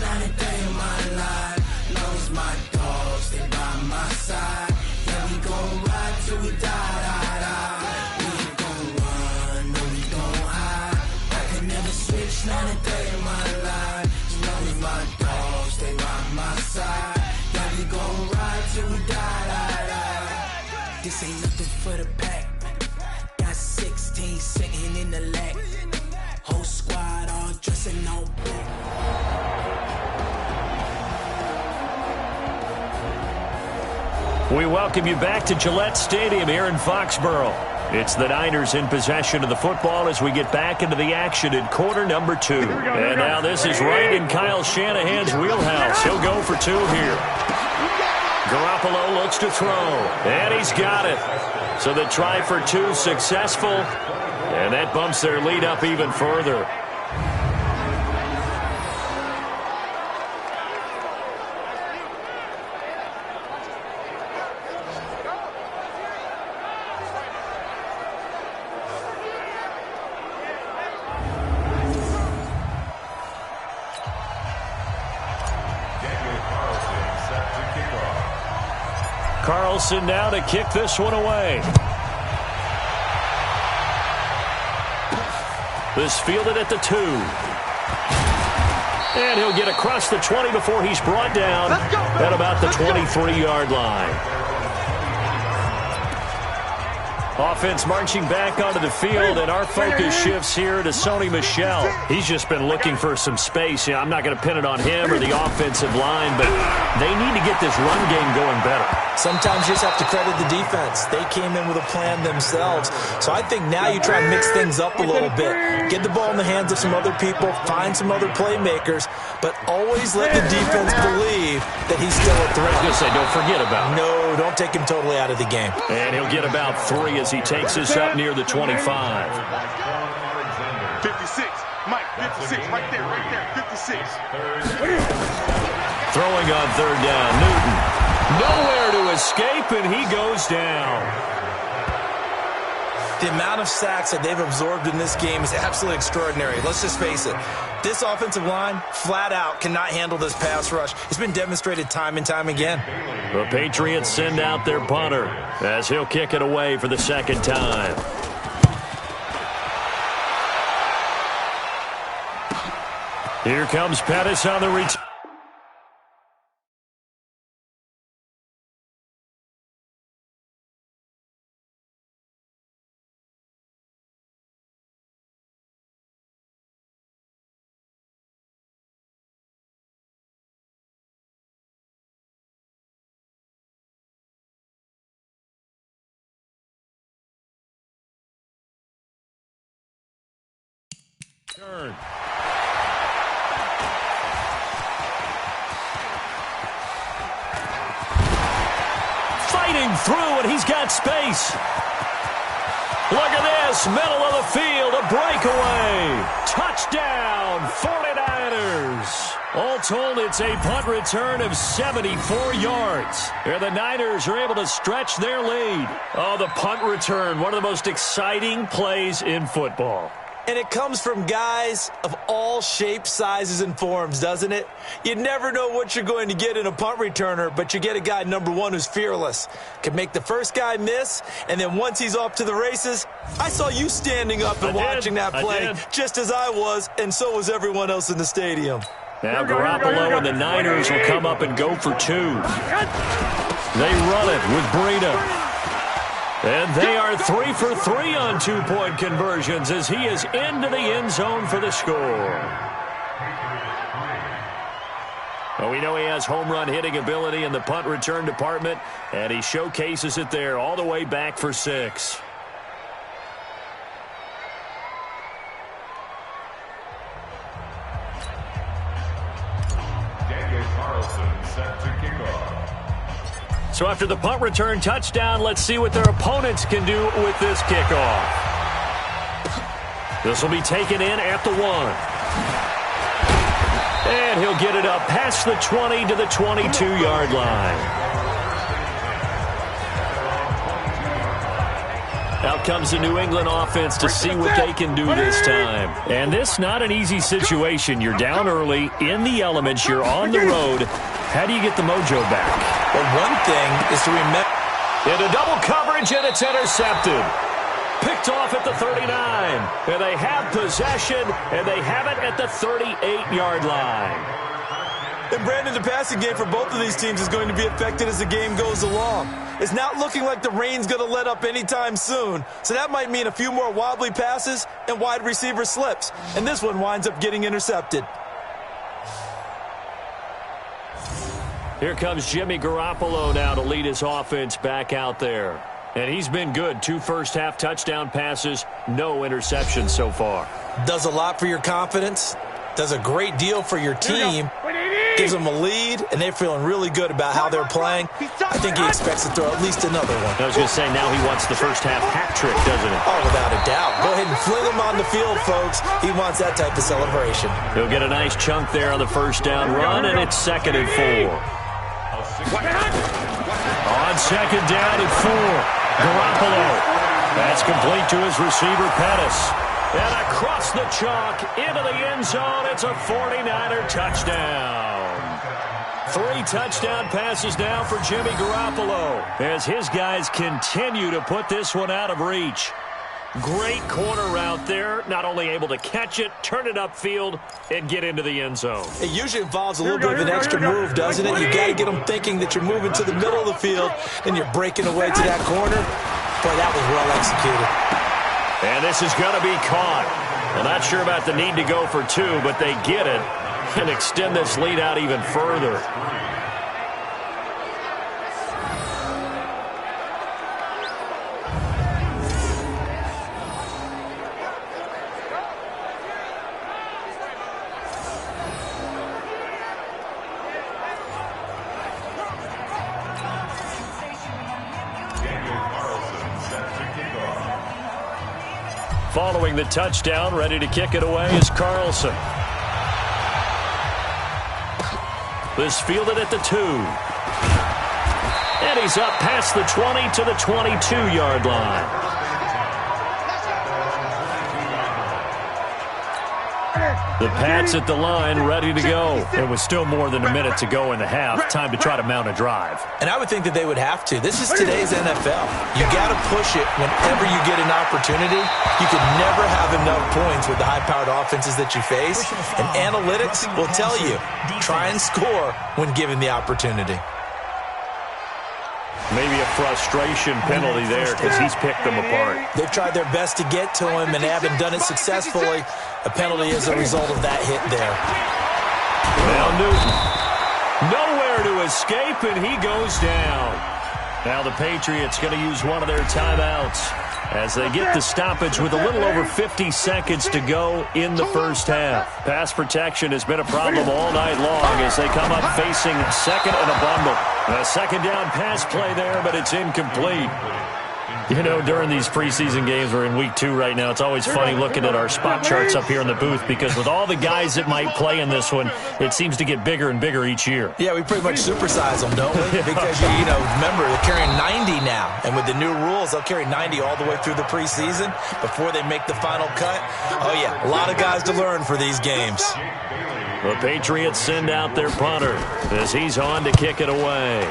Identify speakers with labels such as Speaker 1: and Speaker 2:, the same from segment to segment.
Speaker 1: not a day in my life. Long as my dogs, they by my side. Yeah, we gon' ride till we die. We ain't gon' run, no, we gon' hide. I can never switch, not a day in my life. As long as my dogs, they by my side. Yeah, we gon' ride till we die. This ain't nothing for the pack. Got 16 sitting in the lag. Whole squad all dressing all black.
Speaker 2: We welcome you back to Gillette Stadium here in Foxborough. It's the Niners in possession of the football as we get back into the action in quarter number 2. And now this is right in Kyle Shanahan's wheelhouse. He'll go for 2 here. Garoppolo looks to throw, and he's got it. So the try for 2 successful, and that bumps their lead up even further. Carlson now to kick this one away. This fielded at the 2. And he'll get across the 20 before he's brought down at about the 23-yard line. Offense marching back onto the field, and our focus shifts here to Sony Michel. He's just been looking for some space. Yeah, I'm not going to pin it on him or the offensive line, but they need to get this run game going better.
Speaker 3: Sometimes you just have to credit the defense. They came in with a plan themselves. So I think now you try and mix things up a little bit. Get the ball in the hands of some other people, find some other playmakers, but always let the defense believe that he's still a threat.
Speaker 2: I was going to say, don't forget about him.
Speaker 3: No, don't take him totally out of the game.
Speaker 2: And he'll get about 3 as he takes us up near the 25.
Speaker 4: 56. Mike, 56. Right there, 56.
Speaker 2: Throwing on 3rd down. Newton. Nowhere to escape, and he goes down.
Speaker 3: The amount of sacks that they've absorbed in this game is absolutely extraordinary. Let's just face it. This offensive line, flat out, cannot handle this pass rush. It's been demonstrated time and time again.
Speaker 2: The Patriots send out their punter as he'll kick it away for the 2nd time. Here comes Pettis on the return. Fighting through, and he's got space. Look at this, middle of the field, a breakaway. Touchdown, 49ers. All told, it's a punt return of 74 yards. And the Niners are able to stretch their lead. Oh, the punt return, one of the most exciting plays in football.
Speaker 3: And it comes from guys of all shapes, sizes, and forms, doesn't it? You never know what you're going to get in a punt returner, but you get a guy, number 1, who's fearless. Can make the first guy miss, and then once he's off to the races, I saw you standing up and watching that play, just as I was, and so was everyone else in the stadium.
Speaker 2: Now Garoppolo and the Niners will come up and go for 2. They run it with Breida. And they are 3 for 3 on 2-point conversions as he is into the end zone for the score. Well, we know he has home run hitting ability in the punt return department, and he showcases it there all the way back for 6. So after the punt return touchdown, let's see what their opponents can do with this kickoff. This will be taken in at the 1. And he'll get it up past the 20 to the 22-yard line. Now Out comes the New England offense to see what they can do this time. And this not an easy situation. You're down early, in the elements, you're on the road. How do you get the mojo back?
Speaker 3: Well, one thing is to remember.
Speaker 2: Into double coverage, and it's intercepted. Picked off at the 39. And they have possession, and they have it at the 38-yard line.
Speaker 3: And, Brandon, the passing game for both of these teams is going to be affected as the game goes along. It's not looking like the rain's going to let up anytime soon. So that might mean a few more wobbly passes and wide receiver slips. And this one winds up getting intercepted.
Speaker 2: Here comes Jimmy Garoppolo now to lead his offense back out there. And he's been good. 2 first-half touchdown passes, no interceptions so far.
Speaker 3: Does a lot for your confidence. Does a great deal for your team. Gives them a lead, and they're feeling really good about how they're playing. I think he expects to throw at least another one.
Speaker 2: I was going to say, now he wants the first-half hat trick, doesn't he?
Speaker 3: Oh, without a doubt. Go ahead and fling him on the field, folks. He wants that type of celebration.
Speaker 2: He'll get a nice chunk there on the first down run, and it's 2nd and 4. On 2nd down and 4, Garoppolo. That's complete to his receiver, Pettis. And across the chalk, into the end zone, it's a 49er touchdown. 3 touchdown passes now for Jimmy Garoppolo as his guys continue to put this one out of reach. Great corner route there, not only able to catch it, turn it upfield, and get into the end zone.
Speaker 3: It usually involves a little bit of an extra move, doesn't it? You got to get them thinking that you're moving to the middle of the field, and you're breaking away to that corner. Boy, that was well executed.
Speaker 2: And this is going to be caught. I'm not sure about the need to go for 2, but they get it and extend this lead out even further. Following the touchdown, ready to kick it away is Carlson. This fielded at the 2. And he's up past the 20 to the 22-yard line. The Pats at the line, ready to go. It was still more than a minute to go in the half. Time to try to mount a drive.
Speaker 3: And I would think that they would have to. This is today's NFL. You got to push it whenever you get an opportunity. You can never have enough points with the high-powered offenses that you face. And analytics will tell you, try and score when given the opportunity.
Speaker 2: Maybe a frustration penalty there because he's picked them apart.
Speaker 3: They've tried their best to get to him and haven't done it successfully. A penalty as a result of that hit there.
Speaker 2: Now Newton. Nowhere to escape, and he goes down. Now the Patriots going to use one of their timeouts as they get the stoppage with a little over 50 seconds to go in the first half. Pass protection has been a problem all night long as they come up facing second and a bundle. A second down pass play there, but it's incomplete. You know, during these preseason games, we're in week 2 right now, it's always funny looking at our spot charts up here in the booth because with all the guys that might play in this one, it seems to get bigger and bigger each year.
Speaker 3: Yeah, we pretty much supersize them, don't we? Because, you know, remember, they're carrying 90 now. And with the new rules, they'll carry 90 all the way through the preseason before they make the final cut. Oh, yeah, a lot of guys to learn for these games.
Speaker 2: The Patriots send out their punter as he's on to kick it away.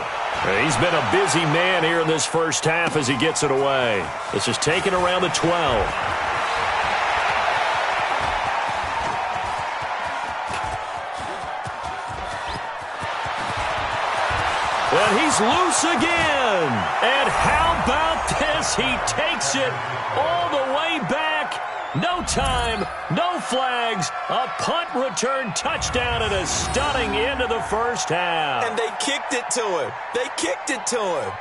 Speaker 2: He's been a busy man here in this first half as he gets it away. This is taken around the 12. And he's loose again. And how about this? He takes it all the way back. No time, no flags, a punt return touchdown and a stunning end of the first half.
Speaker 3: And they kicked it to him. They kicked it to him.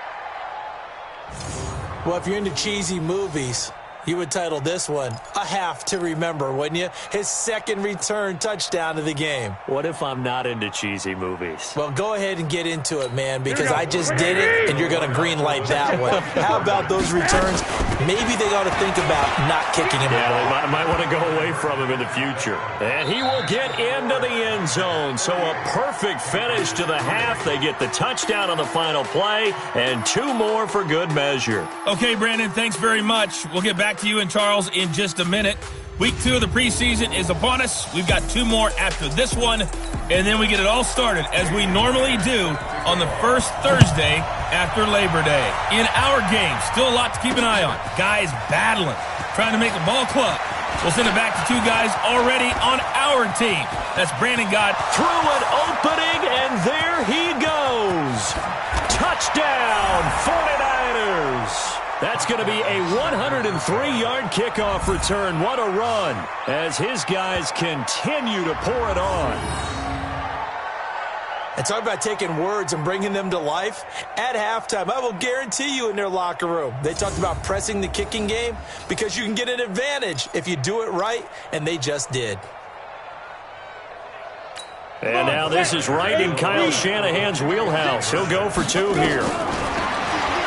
Speaker 3: Well, if you're into cheesy movies, You would title this one, A Half to Remember, wouldn't you? His second return touchdown of the game.
Speaker 2: What if I'm not into cheesy movies?
Speaker 3: Well, go ahead and get into it, man, because I just did it, and you're going to green light that one. How about those returns? Maybe they ought to think about not kicking him.
Speaker 2: Yeah, they might want to go away from him in the future. And he will get into the end zone. So a perfect finish to the half. They get the touchdown on the final play, and 2 more for good measure.
Speaker 5: Okay, Brandon, thanks very much. We'll get back to you and Charles in just a minute. Week 2 of the preseason is upon us. We've got 2 more after this one, and then we get it all started, as we normally do, on the first Thursday after Labor Day. In our game, still a lot to keep an eye on. Guys battling, trying to make the ball club. We'll send it back to 2 guys already on our team. That's Brandon Gott.
Speaker 2: Through an opening, and there he goes. Touchdown, 49ers. That's going to be a 103-yard kickoff return. What a run as his guys continue to pour it on.
Speaker 3: And talk about taking words and bringing them to life. At halftime, I will guarantee you in their locker room, they talked about pressing the kicking game because you can get an advantage if you do it right, and they just did.
Speaker 2: And now this is right in Kyle Shanahan's wheelhouse. He'll go for 2 here.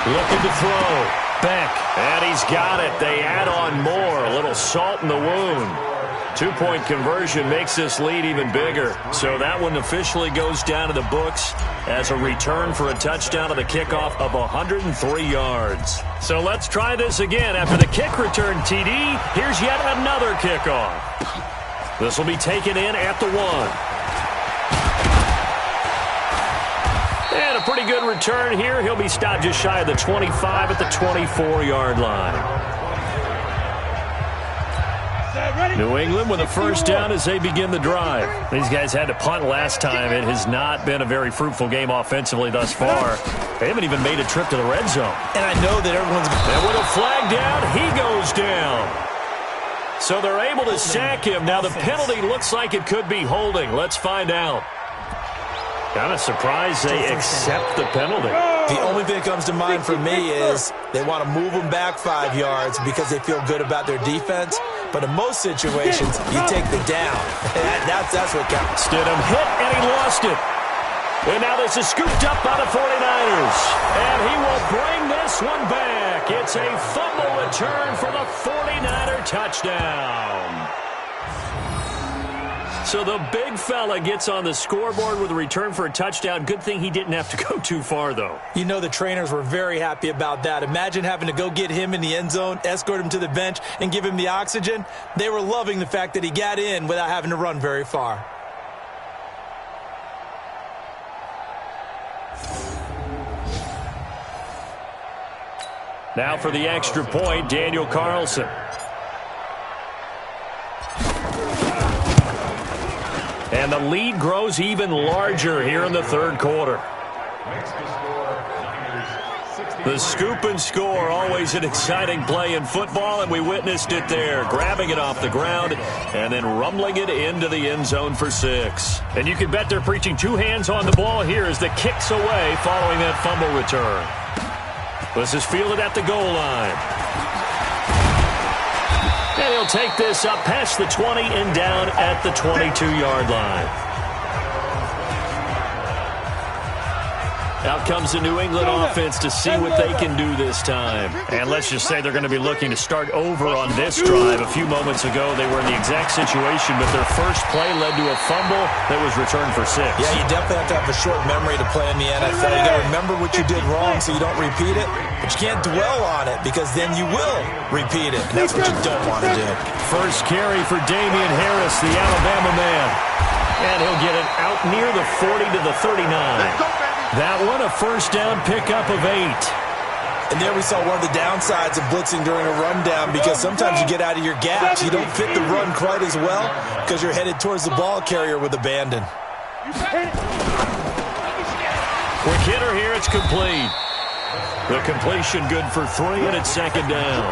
Speaker 2: Looking to throw. Beck, and he's got it. They add on more. A little salt in the wound. 2-point conversion makes this lead even bigger. So that one officially goes down to the books as a return for a touchdown on the kickoff of 103 yards. So let's try this again. After the kick return TD, here's yet another kickoff. This will be taken in at the 1. And a pretty good return here. He'll be stopped just shy of the 25 at the 24-yard line. New England with a first down as they begin the drive. These guys had to punt last time. It has not been a very fruitful game offensively thus far. They haven't even made a trip to the red zone.
Speaker 3: And I know that everyone's...
Speaker 2: And with a flag down, he goes down. So they're able to sack him. Now the penalty looks like it could be holding. Let's find out. Kind of surprised they accept the penalty.
Speaker 3: The only thing that comes to mind for me is they want to move them back 5 yards because they feel good about their defense. But in most situations, you take the down. That's what counts.
Speaker 2: Stidham hit, and he lost it. And now this is scooped up by the 49ers. And he will bring this one back. It's a fumble return for the 49er touchdown. So the big fella gets on the scoreboard with a return for a touchdown. Good thing he didn't have to go too far, though.
Speaker 3: You know the trainers were very happy about that. Imagine having to go get him in the end zone, escort him to the bench, and give him the oxygen. They were loving the fact that he got in without having to run very far.
Speaker 2: Now for the extra point, Daniel Carlson. And the lead grows even larger here in the 3rd quarter. The scoop and score, always an exciting play in football, and we witnessed it there. Grabbing it off the ground and then rumbling it into the end zone for 6. And you can bet they're preaching 2 hands on the ball here as the kick's away following that fumble return. This is fielded at the goal line. And he'll take this up past the 20 and down at the 22-yard line. Out comes the New England offense to see what they can do this time. And let's just say they're going to be looking to start over on this drive. A few moments ago, they were in the exact situation, but their first play led to a fumble that was returned for 6.
Speaker 3: Yeah, you definitely have to have a short memory to play in the NFL. You got to remember what you did wrong so you don't repeat it, but you can't dwell on it because then you will repeat it. And that's what you don't want to do.
Speaker 2: First carry for Damian Harris, the Alabama man. And he'll get it out near the 40 to the 39. That one, a first down pickup of 8.
Speaker 3: And there we saw one of the downsides of blitzing during a rundown because sometimes you get out of your gaps. You don't fit the run quite as well because you're headed towards the ball carrier with abandon.
Speaker 2: Quick hitter here, it's complete. The completion good for 3, and it's 2nd down.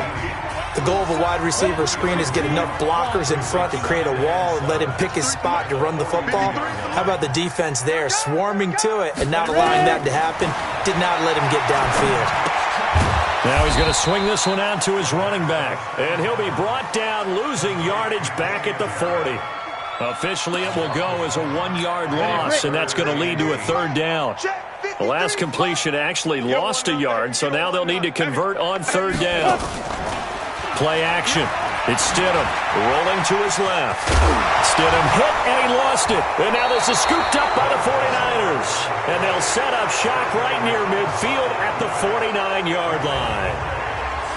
Speaker 3: The goal of a wide receiver screen is get enough blockers in front to create a wall and let him pick his spot to run the football. How about the defense there, swarming to it and not allowing that to happen? Did not let him get downfield.
Speaker 2: Now he's going to swing this one out to his running back. And he'll be brought down, losing yardage back at the 40. Officially, it will go as a 1-yard loss, and that's going to lead to a 3rd down. The last completion actually lost a yard, so now they'll need to convert on 3rd down. Play action. It's Stidham rolling to his left. Stidham hit, and he lost it. And now this is scooped up by the 49ers. And they'll set up shop right near midfield at the 49-yard line.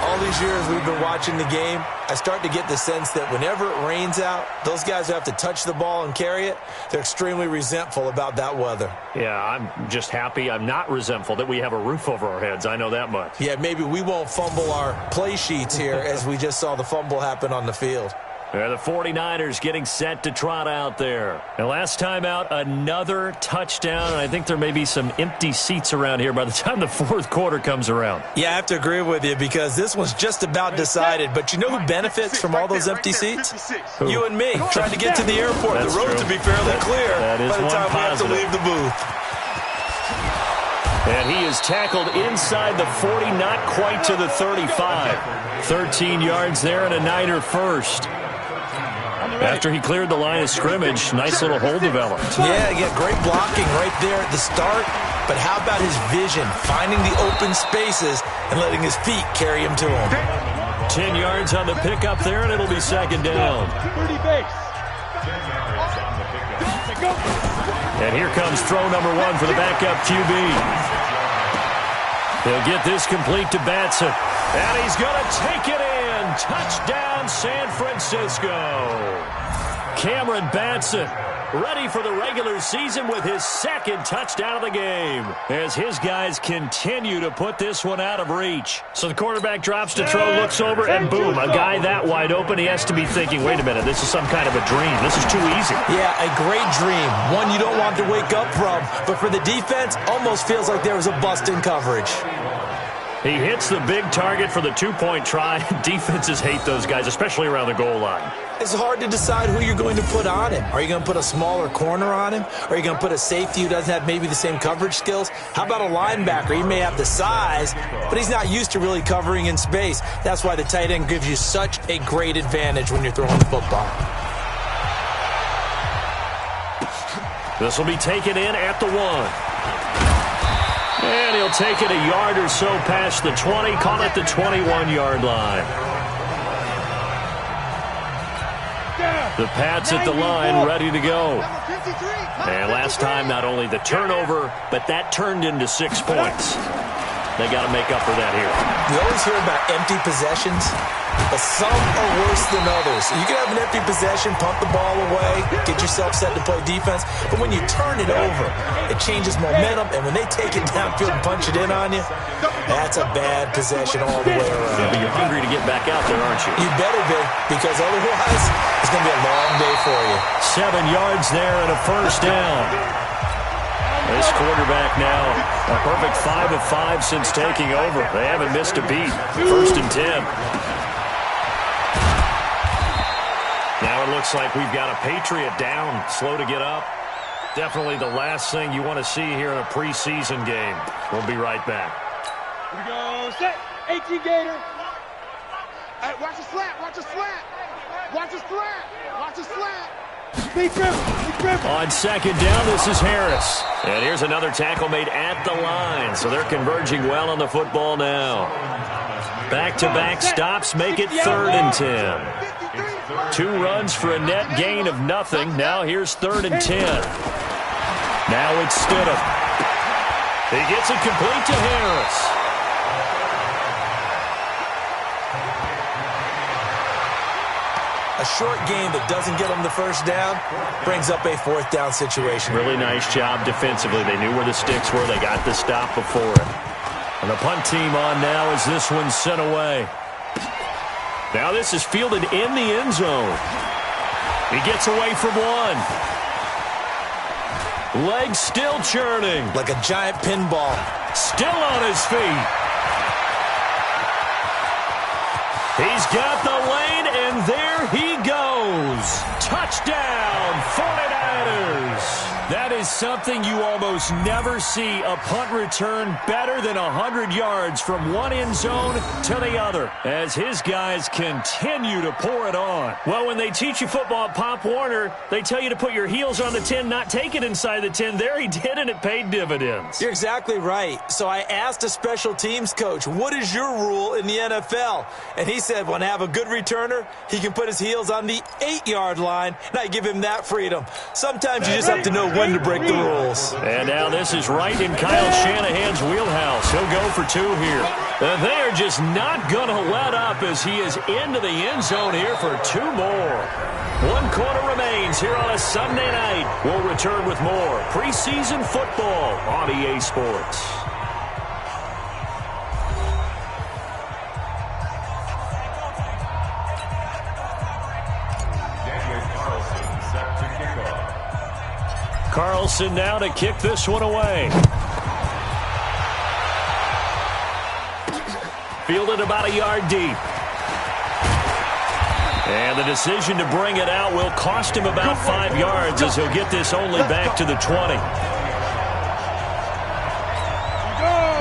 Speaker 3: All these years we've been watching the game, I start to get the sense that whenever it rains out, those guys who have to touch the ball and carry it, they're extremely resentful about that weather.
Speaker 2: Yeah, I'm just happy I'm not resentful that we have a roof over our heads. I know that much.
Speaker 3: Yeah, maybe we won't fumble our play sheets here as we just saw the fumble happen on the field.
Speaker 2: Yeah, the 49ers getting set to trot out there. And last time out, another touchdown. And I think there may be some empty seats around here by the time the 4th quarter comes around.
Speaker 3: Yeah, I have to agree with you because this one's just about decided. But you know who benefits from all those empty seats?
Speaker 2: Who?
Speaker 3: You and me, trying to get to the airport.
Speaker 2: That's
Speaker 3: the roads
Speaker 2: true.
Speaker 3: will be fairly clear
Speaker 2: that is
Speaker 3: by the time we have to
Speaker 2: positive.
Speaker 3: leave the booth.
Speaker 2: And he is tackled inside the 40, not quite to the 35. 13 yards there and a Niner first. After he cleared the line of scrimmage, nice little hole developed.
Speaker 3: Yeah, he got great blocking right there at the start. But how about his vision, finding the open spaces and letting his feet carry him to him?
Speaker 2: 10 yards on the pickup there, and it'll be 2nd down. And here comes throw number 1 for the backup QB. He'll get this complete to Batson. And he's going to take it in. Touchdown, San Francisco. Cameron Batson ready for the regular season with his 2nd touchdown of the game as his guys continue to put this one out of reach. So the quarterback drops to throw, looks over, and boom, a guy that wide open. He has to be thinking, wait a minute, this is some kind of a dream. This is too easy.
Speaker 3: Yeah, a great dream. One you don't want to wake up from. But for the defense, almost feels like there was a bust in coverage.
Speaker 2: He hits the big target for the 2-point try. Defenses hate those guys, especially around the goal line.
Speaker 3: It's hard to decide who you're going to put on him. Are you going to put a smaller corner on him? Or are you going to put a safety who doesn't have maybe the same coverage skills? How about a linebacker? He may have the size, but he's not used to really covering in space. That's why the tight end gives you such a great advantage when you're throwing the football.
Speaker 2: This will be taken in at the 1. And he'll take it a yard or so past the 20, call it the 21-yard line. The Pats at the line, ready to go. And last time, not only the turnover, but that turned into 6 points. They got to make up for that here.
Speaker 3: You always hear about empty possessions, but some are worse than others. You can have an empty possession, pump the ball away, get yourself set to play defense, but when you turn it over, it changes momentum, and when they take it downfield and punch it in on you, that's a bad possession all the way around.
Speaker 2: Yeah, but you're hungry to get back out there, aren't you?
Speaker 3: You better be, because otherwise, it's going to be a long day for you.
Speaker 2: 7 yards there and a 1st down. This quarterback now, a perfect 5 of 5 since taking over. They haven't missed a beat. 1st and 10. Now it looks like we've got a Patriot down, slow to get up. Definitely the last thing you want to see here in a preseason game. We'll be right back.
Speaker 4: Here we go. Set. 18 Gator. Hey, watch the slant. Watch the slant. Watch the slant. Watch the slant.
Speaker 2: On 2nd down, this is Harris. And here's another tackle made at the line. So they're converging well on the football now. Back-to-back stops make it 3rd and 10. 2 runs for a net gain of nothing. Now here's 3rd and 10. Now it's Stidham. He gets it complete to Harris.
Speaker 3: A short game that doesn't get them the 1st down brings up a 4th down situation.
Speaker 2: Really nice job defensively. They knew where the sticks were. They got the stop before it. And the punt team on now as this one's sent away. Now this is fielded in the end zone. He gets away from 1. Legs still churning.
Speaker 3: Like a giant pinball.
Speaker 2: Still on his feet. He's got the lane, and there he goes. Touchdown, 49ers. That is is something you almost never see. A punt return better than 100 yards from one end zone to the other as his guys continue to pour it on. Well, when they teach you football at Pop Warner, they tell you to put your heels on the 10, not take it inside the 10. There he did, and it paid dividends.
Speaker 3: You're exactly right. So I asked a special teams coach, what is your rule in the NFL? And he said when I have a good returner, he can put his heels on the 8-yard line, and I give him that freedom. Sometimes you just have to know when to break the rules.
Speaker 2: And now this is right in Kyle Shanahan's wheelhouse. He'll go for 2 here. They are just not going to let up as he is into the end zone here for 2 more. 1 quarter remains here on a Sunday night. We'll return with more preseason football on EA Sports. Carlson now to kick this one away. Fielded about a yard deep. And the decision to bring it out will cost him about 5 yards as he'll get this only back to the 20.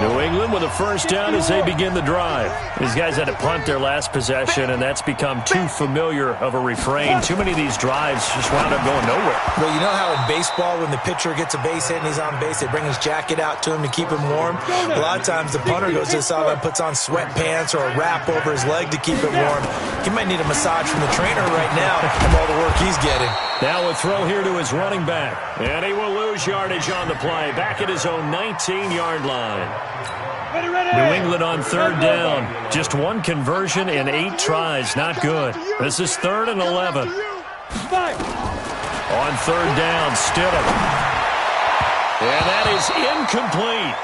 Speaker 2: New England with a first down as they begin the drive. These guys had to punt their last possession, and that's become too familiar of a refrain. Too many of these drives just wound up going nowhere.
Speaker 3: Well, you know how in baseball when the pitcher gets a base hit and he's on base, they bring his jacket out to him to keep him warm? A lot of times the punter goes to the sideline, puts on sweatpants or a wrap over his leg to keep it warm. He might need a massage from the trainer right now from all the work he's getting.
Speaker 2: Now a throw here to his running back. And he will lose yardage on the play. Back at his own 19-yard line. New England on third down. Just 1 conversion in 8 tries. Not good. This is 3rd and 11. On third down, Stidham. And that is incomplete.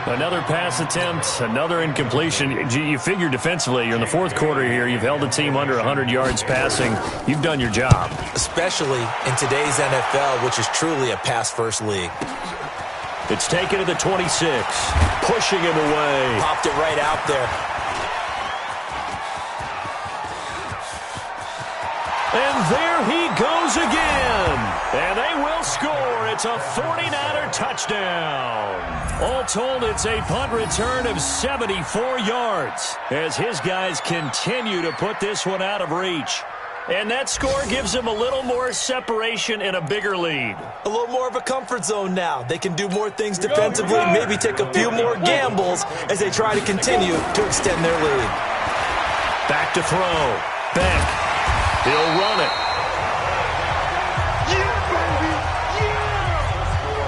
Speaker 2: Another pass attempt, another incompletion. You figure defensively, you're in the 4th quarter here. You've held a team under 100 yards passing. You've done your job.
Speaker 3: Especially in today's NFL, which is truly a pass-first league.
Speaker 2: It's taken to the 26, pushing him away.
Speaker 3: Popped it right out there.
Speaker 2: And there he goes again. And they will score. It's a 49er touchdown. All told, it's a punt return of 74 yards as his guys continue to put this one out of reach. And that score gives them a little more separation and a bigger lead.
Speaker 3: A little more of a comfort zone now. They can do more things defensively, maybe take a few more gambles as they try to continue to extend their lead.
Speaker 2: Back to throw. Beck. He'll run it.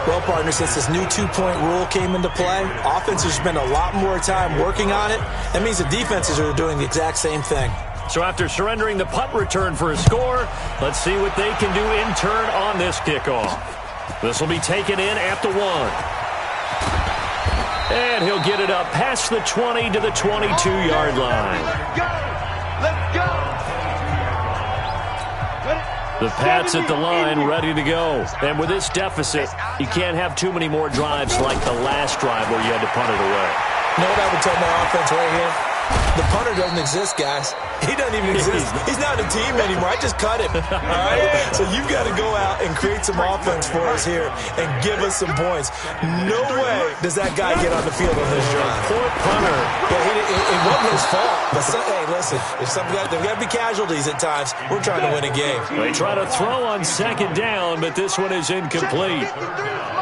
Speaker 3: Well, partner, since this new 2-point rule came into play, offenses spend a lot more time working on it. That means the defenses are doing the exact same thing.
Speaker 2: So after surrendering the punt return for a score, let's see what they can do in turn on this kickoff. This will be taken in at the 1. And he'll get it up past the 20 to the 22-yard line.
Speaker 4: Let's go!
Speaker 2: The Pats at the line, ready to go. And with this deficit, you can't have too many more drives like the last drive where you had to punt it away.
Speaker 3: You know what I would tell my offense right here? The punter doesn't exist, guys. He doesn't even exist. He's not a team anymore. I just cut him. All right? So you've got to go out and create some offense for us here and give us some points. No way does that guy get on the field on this drive.
Speaker 2: Poor punter.
Speaker 3: Yeah, it wasn't his fault. But hey, listen, there's got to be casualties at times. We're trying to win a game.
Speaker 2: They try to throw on 2nd down, but this one is incomplete.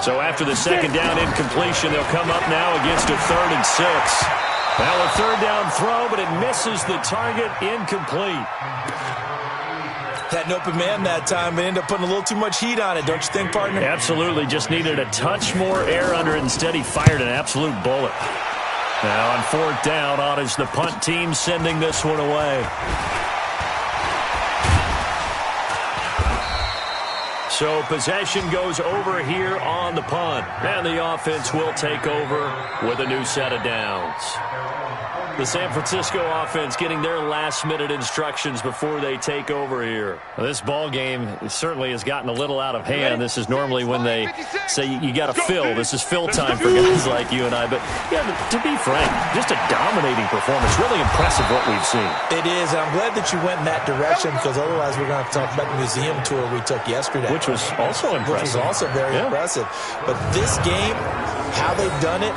Speaker 2: So after the 2nd down incompletion, they'll come up now against a 3rd and 6. Now a 3rd down throw, but it misses the target, incomplete.
Speaker 3: Had an open man that time, but ended up putting a little too much heat on it, don't you think, partner?
Speaker 2: Absolutely, just needed a touch more air under it. Instead, he fired an absolute bullet. Now on 4th down, on is the punt team sending this one away. So possession goes over here on the punt. And the offense will take over with a new set of downs. The San Francisco offense getting their last-minute instructions before they take over here.
Speaker 6: Well, this ball game certainly has gotten a little out of hand. This is normally when they say you got to fill. This is fill time for guys like you and I. But, yeah, to be frank, just a dominating performance. Really impressive what we've seen.
Speaker 3: It is, and I'm glad that you went in that direction because otherwise we're going to have to talk about the museum tour we took yesterday.
Speaker 6: Which was also impressive.
Speaker 3: Which was also very impressive. But this game, how they've done it,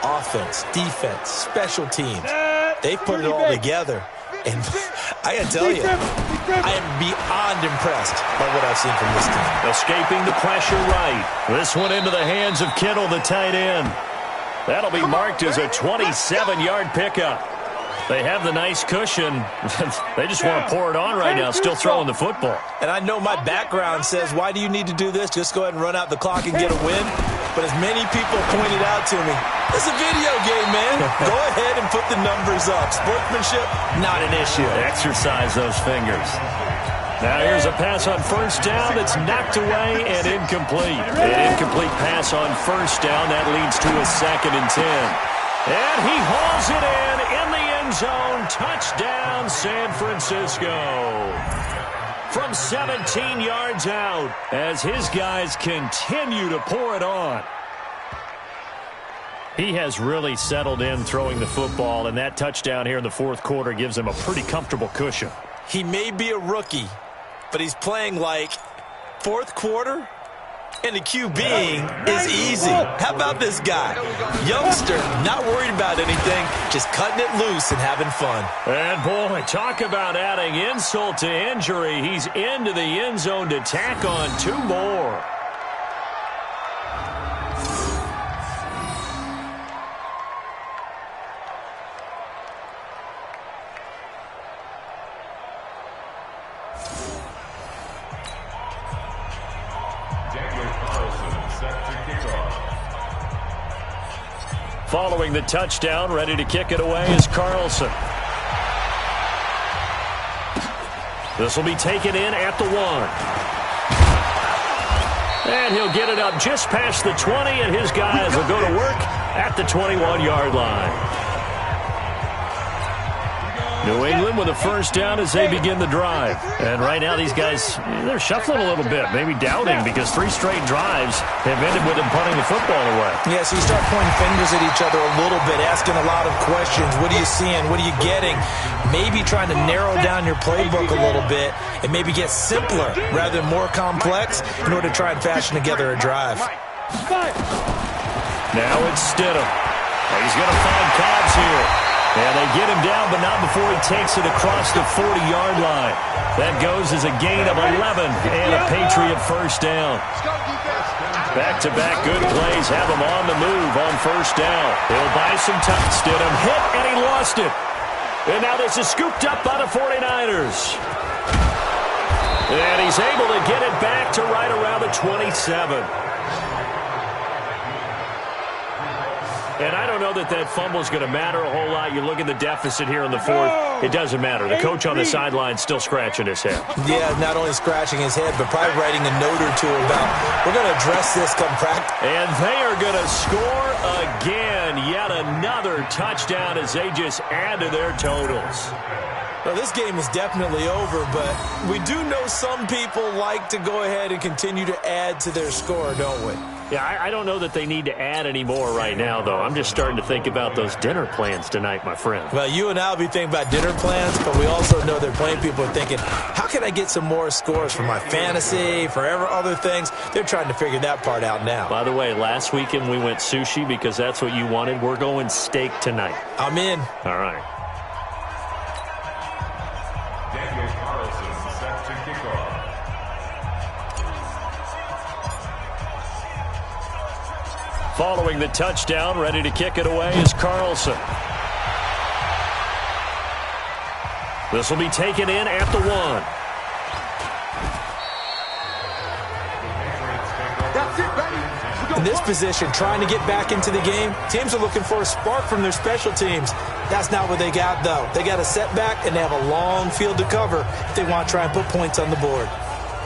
Speaker 3: offense, defense, special teams, they've put it all together. And I got to tell you, I am beyond impressed by what I've seen from this team.
Speaker 2: Escaping the pressure right. This one into the hands of Kittle, the tight end. That'll be marked as a 27-yard pickup. They have the nice cushion. They just want to pour it on right now, still throwing the football.
Speaker 3: And I know my background says, why do you need to do this? Just go ahead and run out the clock and get a win. But as many people pointed out to me, it's a video game, man. Go ahead and put the numbers up. Sportsmanship, not an issue.
Speaker 2: Exercise those fingers. Now here's a pass on first down that's knocked away and incomplete. An incomplete pass on first down. That leads to a 2nd and 10. And he hauls it in the end zone. Touchdown, San Francisco. From 17 yards out as his guys continue to pour it on.
Speaker 6: He has really settled in throwing the football, and that touchdown here in the fourth quarter gives him a pretty comfortable cushion.
Speaker 3: He may be a rookie, but he's playing like fourth quarter, and the QBing is easy. How about this guy? Youngster, not worried about anything, just cutting it loose and having fun.
Speaker 2: And, boy, talk about adding insult to injury. He's into the end zone to tack on 2 more. Following the touchdown, ready to kick it away is Carlson. This will be taken in at the 1. And he'll get it up just past the 20, and his guys will go to work at the 21-yard line. New England with a first down as they begin the drive. And right now these guys, they're shuffling a little bit, maybe doubting, because 3 straight drives have ended with them punting the football away.
Speaker 3: Yeah, so you start pointing fingers at each other a little bit, asking a lot of questions. What are you seeing? What are you getting? Maybe trying to narrow down your playbook a little bit and maybe get simpler rather than more complex in order to try and fashion together a drive.
Speaker 2: Now it's Stidham. He's going to find Cobbs here. And they get him down, but not before he takes it across the 40-yard line. That goes as a gain of 11 and a Patriot first down. Back-to-back good plays have him on the move on first down. He'll buy some time. Stidham hit, and he lost it. And now this is scooped up by the 49ers. And he's able to get it back to right around the 27. And I don't know that fumble is going to matter a whole lot. You look at the deficit here in the fourth. It doesn't matter. The coach on the sideline still scratching his head.
Speaker 3: Yeah, not only scratching his head, but probably writing a note or two about, we're going to address this come practice.
Speaker 2: And they are going to score again. Yet another touchdown as they just add to their totals.
Speaker 3: Well, this game is definitely over, but we do know some people like to go ahead and continue to add to their score, don't we?
Speaker 2: Yeah, I don't know that they need to add any more right now, though. I'm just starting to think about those dinner plans tonight, my friend.
Speaker 3: Well, you and I will be thinking about dinner plans, but we also know that plenty of people are thinking, how can I get some more scores for my fantasy, for other things? They're trying to figure that part out now.
Speaker 2: By the way, last weekend we went sushi because that's what you wanted. We're going steak tonight.
Speaker 3: I'm in.
Speaker 2: All right. Following the touchdown, ready to kick it away is Carlson. This will be taken in at the 1.
Speaker 3: In this position, trying to get back into the game, teams are looking for a spark from their special teams. That's not what they got, though. They got a setback, and they have a long field to cover if they want to try and put points on the board.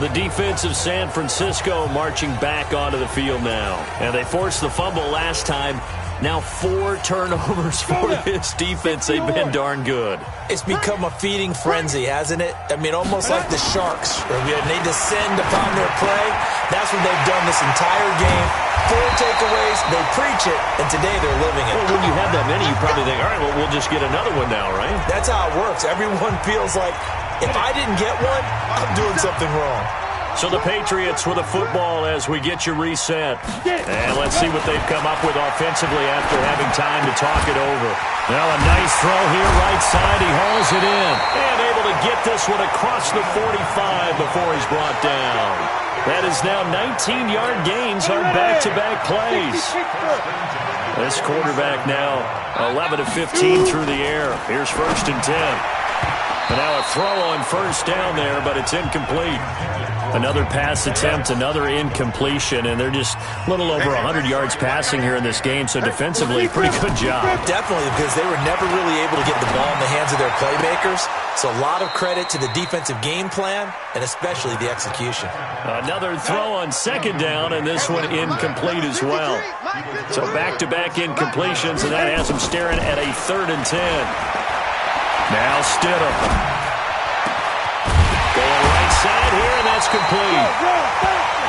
Speaker 2: The defense of San Francisco marching back onto the field now. And they forced the fumble last time. Now 4 turnovers for this defense. They've been darn good.
Speaker 3: It's become a feeding frenzy, hasn't it? I mean, almost like the Sharks. They descend upon their prey. That's what they've done this entire game. 4 takeaways, they preach it, and today they're living it.
Speaker 2: Well, when you have that many, you probably think, all right, well, we'll just get another one now, right?
Speaker 3: That's how it works. Everyone feels like, if I didn't get one, I'm doing something wrong.
Speaker 2: So the Patriots with a football as we get you reset. And let's see what they've come up with offensively after having time to talk it over. Now a nice throw here, right side. He hauls it in. And able to get this one across the 45 before he's brought down. That is now 19-yard gains on back-to-back plays. This quarterback now 11 of 15 through the air. Here's 1st and 10. And now a throw on 1st down there, but it's incomplete. Another pass attempt, another incompletion, and they're just a little over 100 yards passing here in this game, so defensively, pretty good job.
Speaker 3: Definitely, because they were never really able to get the ball in the hands of their playmakers, so a lot of credit to the defensive game plan, and especially the execution.
Speaker 2: Another throw on 2nd down, and this one incomplete as well. So back-to-back incompletions, and that has them staring at a 3rd and 10. Now Stidham. Going right side here, and that's complete.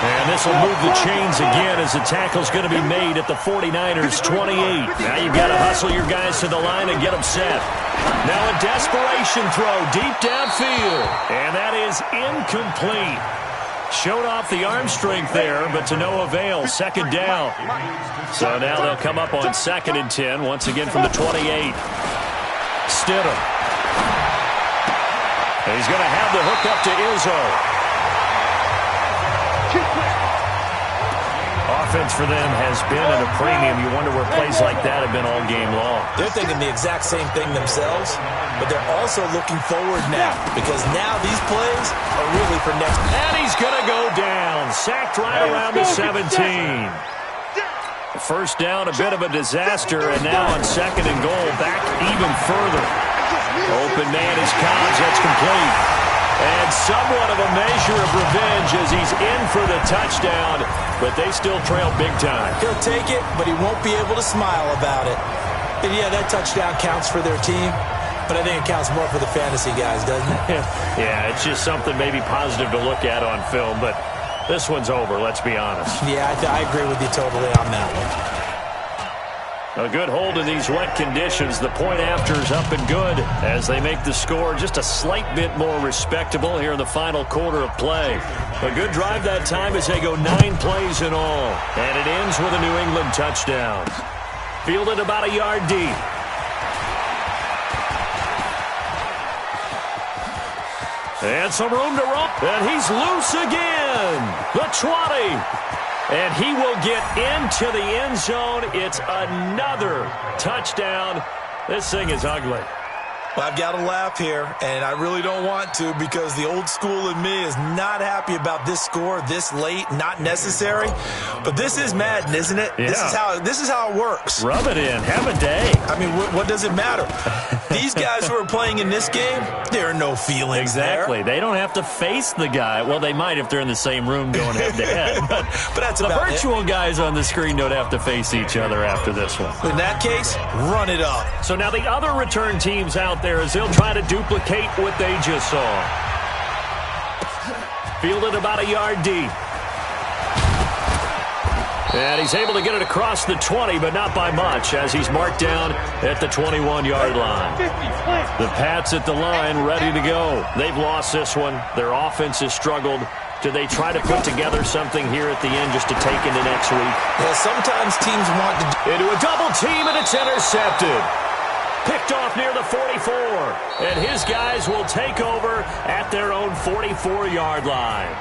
Speaker 2: And this will move the chains again as the tackle's going to be made at the 49ers' 28. Now you've got to hustle your guys to the line and get them set. Now a desperation throw deep downfield. And that is incomplete. Showed off the arm strength there, but to no avail. 2nd down. So now they'll come up on 2nd and 10, once again from the 28. Stidham. He's going to have the hook up to Izzo. Offense for them has been at a premium. You wonder where plays like that have been all game long.
Speaker 3: They're thinking the exact same thing themselves, but they're also looking forward now, because now these plays are really for next.
Speaker 2: And he's going to go down. Sacked right around the 17. 1st down, a bit of a disaster, and now on 2nd and goal, back even further. Open man is Cobbs. That's complete. And somewhat of a measure of revenge as he's in for the touchdown, but they still trail big time.
Speaker 3: He'll take it, but he won't be able to smile about it. And yeah, that touchdown counts for their team, but I think it counts more for the fantasy guys, doesn't it?
Speaker 2: Yeah, it's just something maybe positive to look at on film, but this one's over, let's be honest.
Speaker 3: Yeah, I agree with you totally on that one.
Speaker 2: A good hold in these wet conditions. The point after is up and good as they make the score just a slight bit more respectable here in the final quarter of play. A good drive that time as they go 9 plays in all. And it ends with a New England touchdown. Fielded about a yard deep. And some room to run. And he's loose again. The 20. And he will get into the end zone. It's another touchdown. This thing is ugly.
Speaker 3: Well, I've got to laugh here, and I really don't want to, because the old school in me is not happy about this score this late, not necessary. But this is Madden, isn't it?
Speaker 2: Yeah.
Speaker 3: This is how it works.
Speaker 2: Rub it in. Have a day.
Speaker 3: I mean, what does it matter? These guys who are playing in this game, there are no feelings
Speaker 2: exactly.
Speaker 3: there.
Speaker 2: They don't have to face the guy. Well, they might if they're in the same room going head-to-head. But
Speaker 3: that's
Speaker 2: the
Speaker 3: about
Speaker 2: virtual guys on the screen don't have to face each other after this one.
Speaker 3: In that case, run it up.
Speaker 2: So now the other return teams out there as they'll try to duplicate what they just saw. Fielded about a yard deep. And he's able to get it across the 20, but not by much, as he's marked down at the 21-yard line. The Pats at the line, ready to go. They've lost this one. Their offense has struggled. Do they try to put together something here at the end just to take into next week?
Speaker 3: Yeah, sometimes teams want to...
Speaker 2: Into a double team, and it's intercepted. Picked off near the 44. And his guys will take over at their own 44-yard line.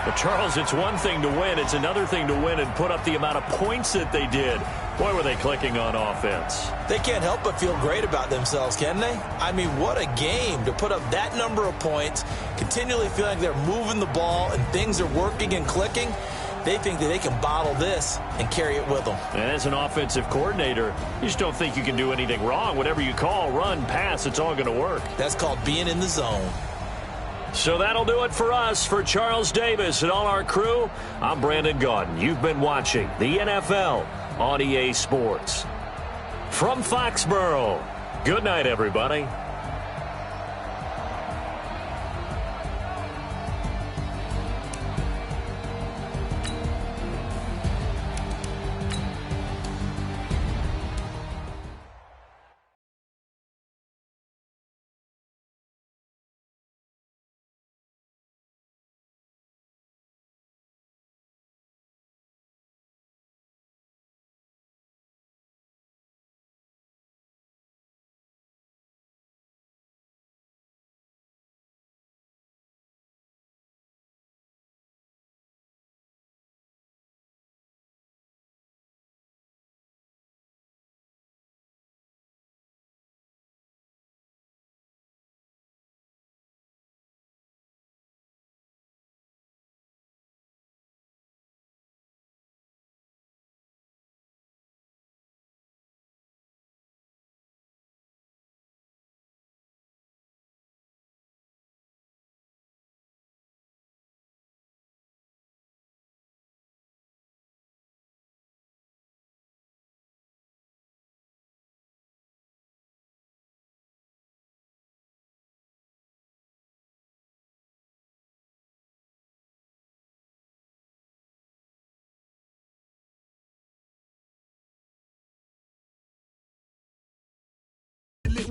Speaker 2: But, Charles, it's one thing to win. It's another thing to win and put up the amount of points that they did. Boy, were they clicking on offense.
Speaker 3: They can't help but feel great about themselves, can they? I mean, what a game to put up that number of points, continually feeling like they're moving the ball and things are working and clicking. They think that they can bottle this and carry it with them.
Speaker 2: And as an offensive coordinator, you just don't think you can do anything wrong. Whatever you call, run, pass, it's all going to work.
Speaker 3: That's called being in the zone.
Speaker 2: So that'll do it for us. For Charles Davis and all our crew, I'm Brandon Gaudin. You've been watching the NFL on EA Sports. From Foxborough, good night, everybody.